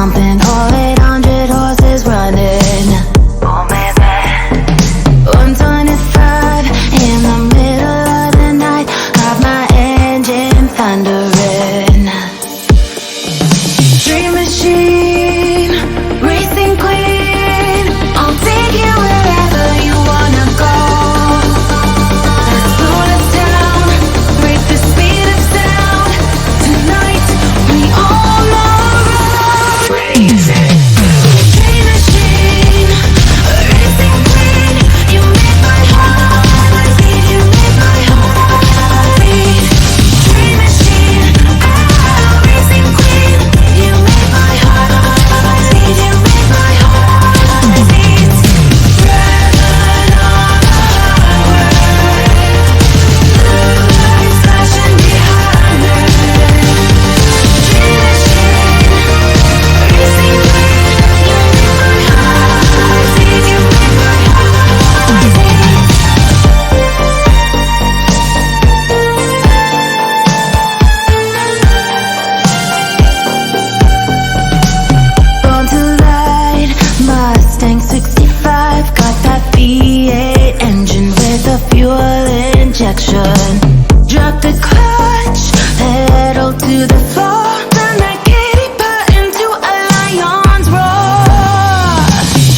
pumping, all 800 horses running. Oh man, 125 in the middle of the night, got my engine thundering. Dream machine, racing queen, I'll take you wherever you wanna go. Let's slow us down, break the speed of sound. Tonight we all know crazy. Dream machine, racing queen, you make my heart beat, you make my heart beat. Dream machine, racing queen, you make my heart beat, you make my heart beat. Driving on the highway, lights flashing behind me. Dream machine, racing queen, you make my heart beat, you make my heart beat. Born to ride, Mustang 65, got that V8 engine with a fuel injection. Drop the clutch, pedal to the floor, turn that kitty butt into a lion's roar.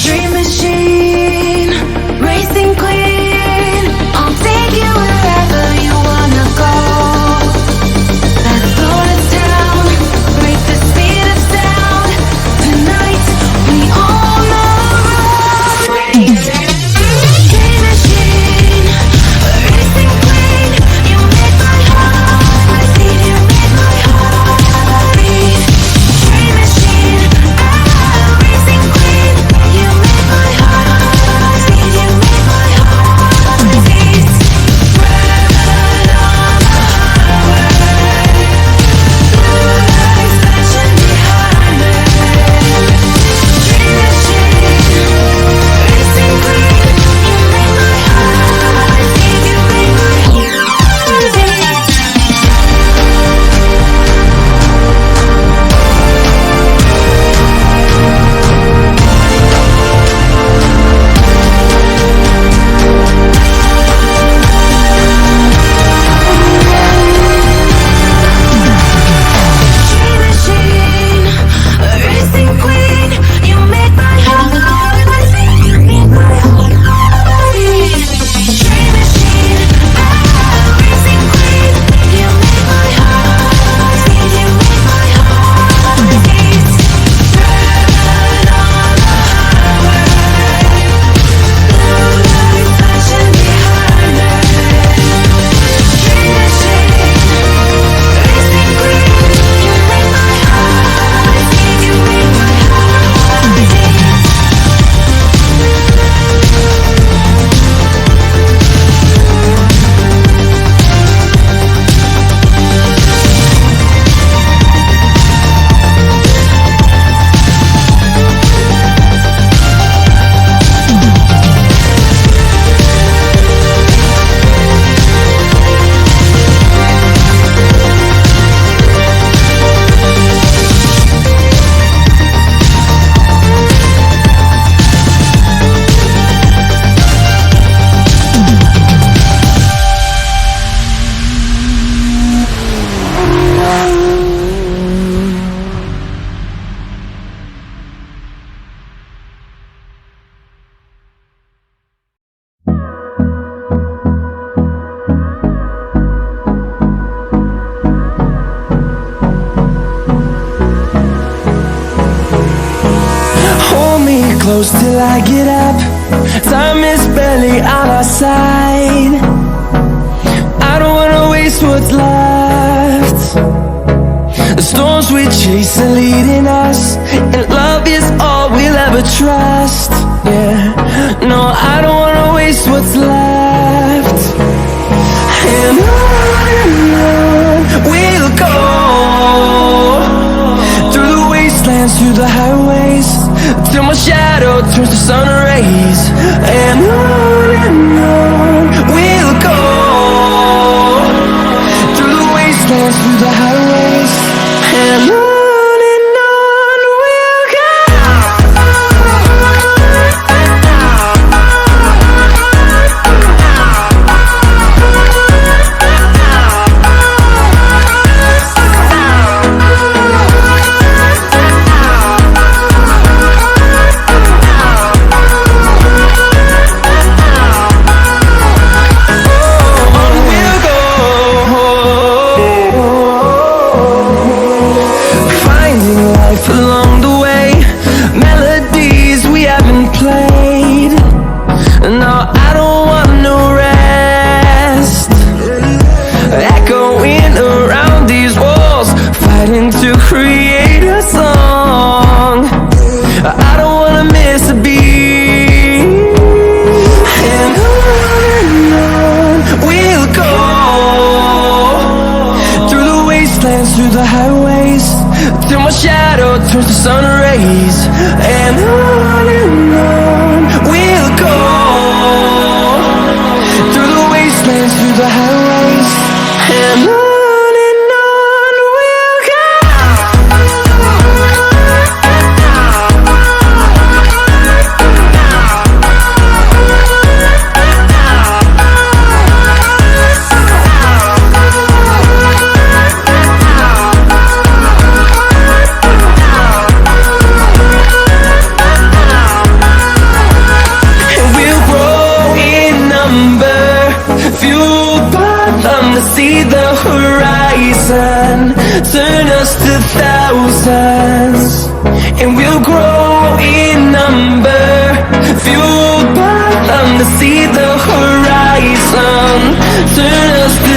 Dream machine, racing queen, I'll take you wherever you wanna go. Let's slow us down, break the speed of sound. Tonight we all know crazy. Dream machine, racing queen, you make my heart beat, you make my heart beat. Dream machine, racing queen, you make my heart beat, you make my heart beat. Driving on the highway, lights flashing behind me. Dream machine, racing queen, you make my heart beat, you make my heart beat. Dream machine, racing queen, you make my heart beat, you make my heart beat. Dream machine, racing queen, you make my heart beat, you make my heart beat. Driving on the highway, lights flashing behind me. Dream machine, racing queen, you make my heart beat, you make my heart beat. Hold me close till I get up. Time is barely on our side. I don't wanna waste what's left. The storms we chase are leading us, and love is all we'll ever trust. Yeah, no, I don't wanna waste what's left. And on we'll go, through the wastelands, through the highways, till my shadow turns to sun rays. And on we'll go, through the wastelands, through the highways, and on we'll through the highways, till my shadow turns to sun rays. And on we'll go, through the wastelands, through the highways. And on we'll go. See the horizon, turn us to thousands, and we'll grow in number, fueled by them to see the horizon, turn us to